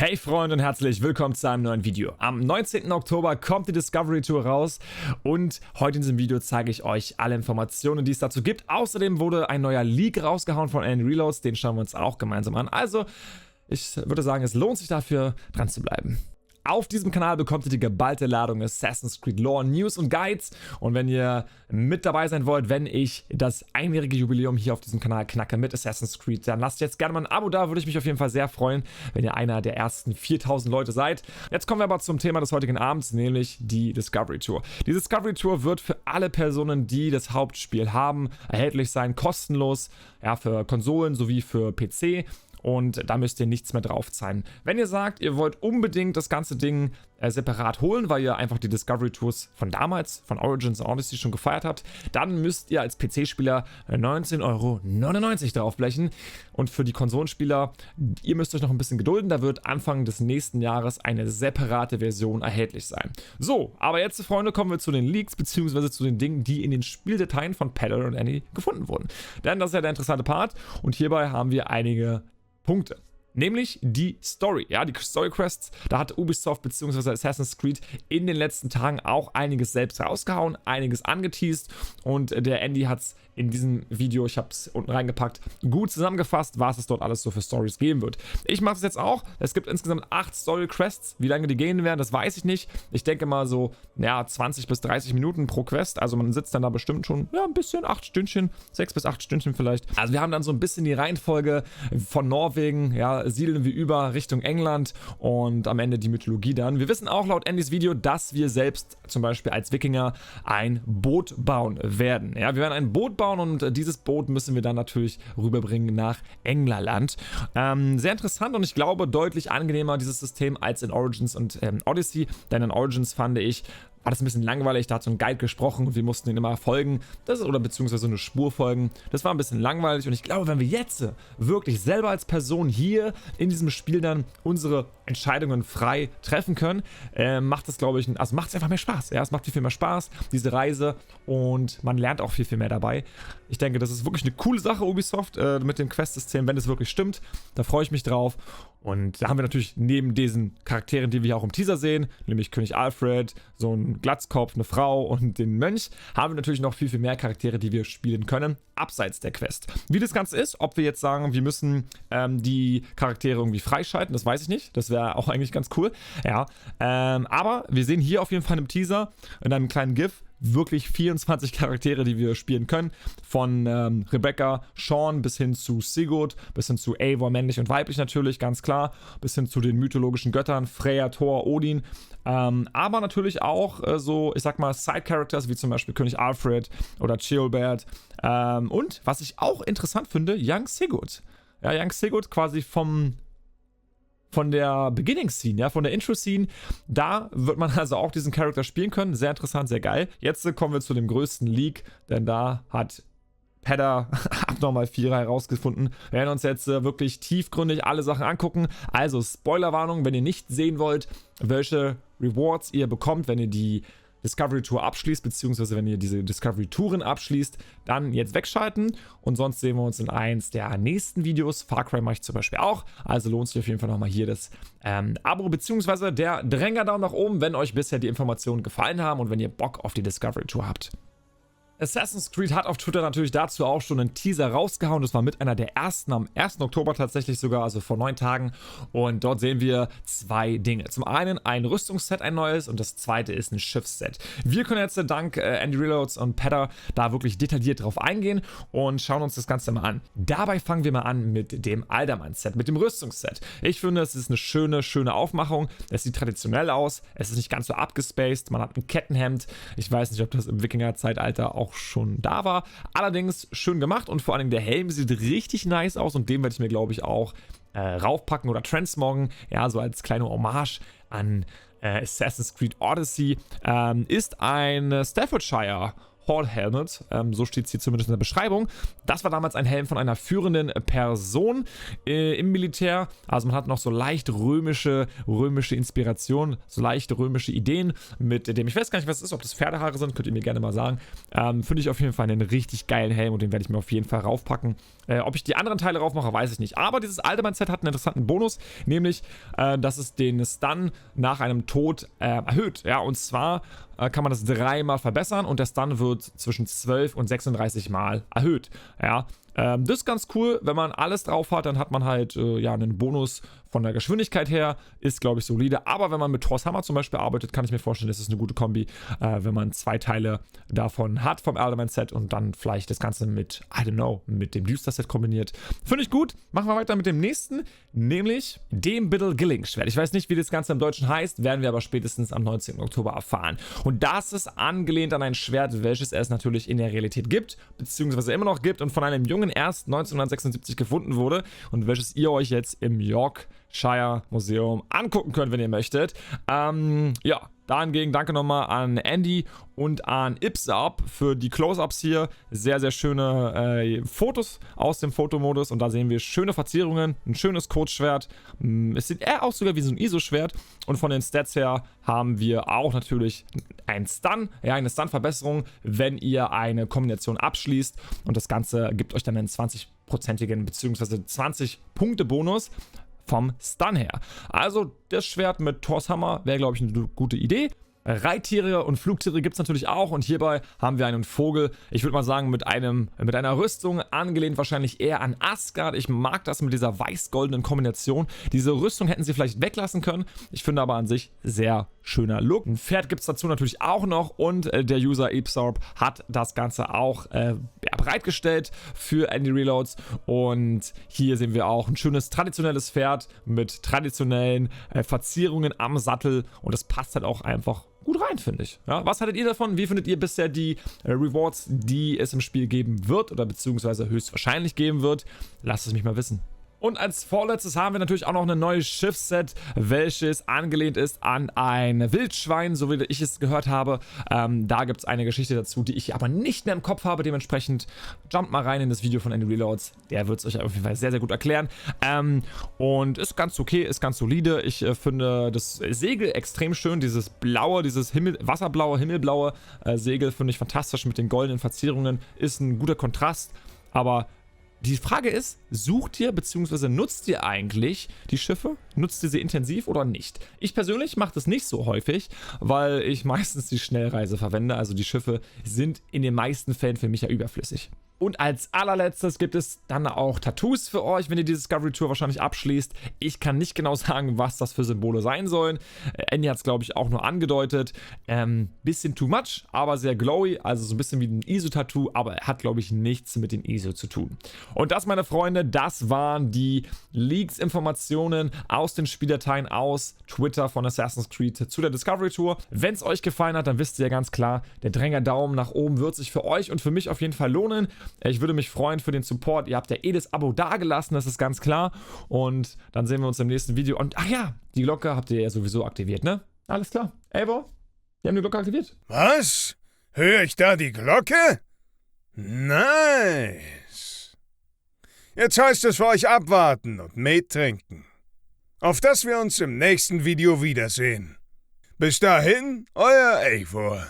Hey Freunde und herzlich willkommen zu einem neuen Video. Am 19. Oktober kommt die Discovery Tour raus und heute in diesem Video zeige ich euch alle Informationen, die es dazu gibt. Außerdem wurde ein neuer Leak rausgehauen von Andy Reloads, den schauen wir uns auch gemeinsam an. Also, ich würde sagen, es lohnt sich dafür, dran zu bleiben. Auf diesem Kanal bekommt ihr die geballte Ladung Assassin's Creed Lore, News und Guides. Und wenn ihr mit dabei sein wollt, wenn ich das einjährige Jubiläum hier auf diesem Kanal knacke mit Assassin's Creed, dann lasst jetzt gerne mal ein Abo da, würde ich mich auf jeden Fall sehr freuen, wenn ihr einer der ersten 4000 Leute seid. Jetzt kommen wir aber zum Thema des heutigen Abends, nämlich die Discovery Tour. Die Discovery Tour wird für alle Personen, die das Hauptspiel haben, erhältlich sein, kostenlos, ja, für Konsolen sowie für PC. Und da müsst ihr nichts mehr drauf zahlen. Wenn ihr sagt, ihr wollt unbedingt das ganze Ding separat holen, weil ihr einfach die Discovery Tours von damals, von Origins und Odyssey schon gefeiert habt, dann müsst ihr als PC-Spieler 19,99 € draufblechen. Und für die Konsolenspieler, ihr müsst euch noch ein bisschen gedulden, da wird Anfang des nächsten Jahres eine separate Version erhältlich sein. So, aber jetzt, Freunde, kommen wir zu den Leaks, beziehungsweise zu den Dingen, die in den Spieldateien von Peddar und Andy gefunden wurden. Denn das ist ja der interessante Part und hierbei haben wir einige Punkte. Nämlich die Story, ja, die Story Quests. Da hat Ubisoft bzw. Assassin's Creed in den letzten Tagen auch einiges selbst rausgehauen, einiges angeteased und der Andy hat es in diesem Video, ich habe es unten reingepackt, gut zusammengefasst, was es dort alles so für Stories geben wird. Ich mache es jetzt auch. Es gibt insgesamt 8 Story Quests. Wie lange die gehen werden, das weiß ich nicht. Ich denke mal so, ja, 20 bis 30 Minuten pro Quest. Also man sitzt dann da bestimmt schon, ja, ein bisschen, 8 Stündchen, 6 bis 8 Stündchen vielleicht. Also wir haben dann so ein bisschen die Reihenfolge von Norwegen, ja, siedeln wir über Richtung England und am Ende die Mythologie dann. Wir wissen auch laut Andys Video, dass wir selbst zum Beispiel als Wikinger ein Boot bauen werden. Ja, wir werden ein Boot bauen und dieses Boot müssen wir dann natürlich rüberbringen nach Englerland. Sehr interessant und ich glaube deutlich angenehmer dieses System als in Origins und Odyssey, denn in Origins fand ich, war das ein bisschen langweilig, da hat so ein Guide gesprochen und wir mussten ihn immer folgen, oder beziehungsweise eine Spur folgen. Das war ein bisschen langweilig und ich glaube, wenn wir jetzt wirklich selber als Person hier in diesem Spiel dann unsere Entscheidungen frei treffen können, macht es, glaube ich, also macht es einfach mehr Spaß. Ja, es macht viel mehr Spaß, diese Reise, und man lernt auch viel mehr dabei. Ich denke, das ist wirklich eine coole Sache, Ubisoft, mit dem Quest-System, wenn es wirklich stimmt. Da freue ich mich drauf. Und da haben wir natürlich neben diesen Charakteren, die wir hier auch im Teaser sehen, nämlich König Alfred, so ein Glatzkopf, eine Frau und den Mönch, haben wir natürlich noch viel mehr Charaktere, die wir spielen können, abseits der Quest. Wie das Ganze ist, ob wir jetzt sagen, wir müssen die Charaktere irgendwie freischalten, das weiß ich nicht. Das wäre auch eigentlich ganz cool. Ja, aber wir sehen hier auf jeden Fall im Teaser, in einem kleinen GIF, wirklich 24 Charaktere, die wir spielen können. Von Rebecca, Sean bis hin zu Sigurd, bis hin zu Eivor, männlich und weiblich natürlich, ganz klar. Bis hin zu den mythologischen Göttern, Freya, Thor, Odin. Aber natürlich auch so, ich sag mal, Side-Characters, wie zum Beispiel König Alfred oder Ceolbert. Und, was ich auch interessant finde, Young Sigurd. Ja, Young Sigurd quasi von der Beginning-Scene, ja, von der Intro-Scene, da wird man also auch diesen Charakter spielen können. Sehr interessant, sehr geil. Jetzt kommen wir zu dem größten Leak, denn da hat Peddar Abnormal 4 herausgefunden. Wir werden uns jetzt wirklich tiefgründig alle Sachen angucken. Also Spoilerwarnung, wenn ihr nicht sehen wollt, welche Rewards ihr bekommt, wenn ihr die Discovery Tour abschließt, beziehungsweise wenn ihr diese Discovery Touren abschließt, dann jetzt wegschalten und sonst sehen wir uns in eins der nächsten Videos. Far Cry mache ich zum Beispiel auch, also lohnt sich auf jeden Fall nochmal hier das Abo, beziehungsweise der Dränger-Daumen nach oben, wenn euch bisher die Informationen gefallen haben und wenn ihr Bock auf die Discovery Tour habt. Assassin's Creed hat auf Twitter natürlich dazu auch schon einen Teaser rausgehauen. Das war mit einer der ersten, am 1. Oktober tatsächlich sogar, also vor 9 Tagen. Und dort sehen wir 2 Dinge. Zum einen ein Rüstungsset, ein neues, und das zweite ist ein Schiffsset. Wir können jetzt dank Andy Reloads und Peddar da wirklich detailliert drauf eingehen und schauen uns das Ganze mal an. Dabei fangen wir mal an mit dem Alderman-Set, mit dem Rüstungsset. Ich finde, es ist eine schöne Aufmachung. Es sieht traditionell aus, es ist nicht ganz so abgespaced, man hat ein Kettenhemd. Ich weiß nicht, ob das im Wikinger-Zeitalter auch schon da war. Allerdings schön gemacht und vor allem der Helm sieht richtig nice aus und den werde ich mir, glaube ich, auch raufpacken oder transmoggen. Ja, so als kleine Hommage an Assassin's Creed Odyssey. Ist ein Staffordshire Hall Helmet, so steht es hier zumindest in der Beschreibung. Das war damals ein Helm von einer führenden Person im Militär. Also man hat noch so leicht römische Inspiration, so leichte römische Ideen, mit dem, ich weiß gar nicht, was es ist, ob das Pferdehaare sind, könnt ihr mir gerne mal sagen. Finde ich auf jeden Fall einen richtig geilen Helm und den werde ich mir auf jeden Fall raufpacken. Ob ich die anderen Teile raufmache, weiß ich nicht. Aber dieses Alderman-Set hat einen interessanten Bonus, nämlich, dass es den Stun nach einem Tod erhöht. Ja, und zwar kann man das 3-mal verbessern und der Stun wird zwischen 12 und 36 Mal erhöht. Ja, das ist ganz cool. Wenn man alles drauf hat, dann hat man halt ja, einen Bonus von der Geschwindigkeit her. Ist, glaube ich, solide. Aber wenn man mit Thors Hammer zum Beispiel arbeitet, kann ich mir vorstellen, das ist eine gute Kombi, wenn man 2 Teile davon hat vom Alderman-Set und dann vielleicht das Ganze mit, I don't know, mit dem Düster-Set kombiniert. Finde ich gut. Machen wir weiter mit dem nächsten, nämlich dem Biddle-Gilling-Schwert. Ich weiß nicht, wie das Ganze im Deutschen heißt, werden wir aber spätestens am 19. Oktober erfahren. Und das ist angelehnt an ein Schwert, welches es natürlich in der Realität gibt, beziehungsweise immer noch gibt und von einem Jungen erst 1976 gefunden wurde und welches ihr euch jetzt im Yorkshire Museum angucken könnt, wenn ihr möchtet. Ja, dahingegen danke nochmal an Andy und an Ipsab für die Close-Ups hier. Sehr, sehr schöne Fotos aus dem Fotomodus und da sehen wir schöne Verzierungen, ein schönes Kurzschwert. Es sieht eher aus sogar wie so ein ISO-Schwert und von den Stats her haben wir auch natürlich einen Stun, ja, eine Stun-Verbesserung, wenn ihr eine Kombination abschließt und das Ganze gibt euch dann einen 20-prozentigen bzw. 20-Punkte-Bonus vom Stun her. Also das Schwert mit Thors Hammer wäre, glaube ich, eine gute Idee. Reittiere und Flugtiere gibt es natürlich auch und hierbei haben wir einen Vogel, ich würde mal sagen mit einer Rüstung, angelehnt wahrscheinlich eher an Asgard. Ich mag das mit dieser weiß-goldenen Kombination. Diese Rüstung hätten sie vielleicht weglassen können. Ich finde aber an sich sehr schöner Look. Ein Pferd gibt es dazu natürlich auch noch und der User Ipsarp hat das Ganze auch bereitgestellt für Andy Reloads und hier sehen wir auch ein schönes traditionelles Pferd mit traditionellen Verzierungen am Sattel und das passt halt auch einfach gut rein, finde ich. Ja, was hattet ihr davon? Wie findet ihr bisher die Rewards, die es im Spiel geben wird oder beziehungsweise höchstwahrscheinlich geben wird? Lasst es mich mal wissen. Und als vorletztes haben wir natürlich auch noch ein neues Schiffsset, welches angelehnt ist an ein Wildschwein, so wie ich es gehört habe. Da gibt es eine Geschichte dazu, die ich aber nicht mehr im Kopf habe. Dementsprechend jumpt mal rein in das Video von Andy Reloads. Der wird es euch auf jeden Fall sehr, sehr gut erklären. Und ist ganz okay, ist ganz solide. Ich finde das Segel extrem schön. Dieses blaue, dieses wasserblaue, himmelblaue Segel finde ich fantastisch mit den goldenen Verzierungen. Ist ein guter Kontrast, aber die Frage ist, sucht ihr bzw. nutzt ihr eigentlich die Schiffe? Nutzt ihr sie intensiv oder nicht? Ich persönlich mache das nicht so häufig, weil ich meistens die Schnellreise verwende. Also die Schiffe sind in den meisten Fällen für mich ja überflüssig. Und als allerletztes gibt es dann auch Tattoos für euch, wenn ihr die Discovery Tour wahrscheinlich abschließt. Ich kann nicht genau sagen, was das für Symbole sein sollen. Andy hat es, glaube ich, auch nur angedeutet. Bisschen too much, aber sehr glowy. Also so ein bisschen wie ein ISO-Tattoo, aber hat, glaube ich, nichts mit den ISO zu tun. Und das, meine Freunde, das waren die Leaks-Informationen aus den Spieldateien aus Twitter von Assassin's Creed zu der Discovery Tour. Wenn es euch gefallen hat, dann wisst ihr ja ganz klar, der Dränger-Daumen nach oben wird sich für euch und für mich auf jeden Fall lohnen. Ich würde mich freuen für den Support. Ihr habt ja das Abo dagelassen, das ist ganz klar. Und dann sehen wir uns im nächsten Video. Und ach ja, die Glocke habt ihr ja sowieso aktiviert, ne? Alles klar. Eivor, wir haben die Glocke aktiviert. Was? Höre ich da die Glocke? Nice. Jetzt heißt es für euch abwarten und Met trinken. Auf dass wir uns im nächsten Video wiedersehen. Bis dahin, euer Eivor.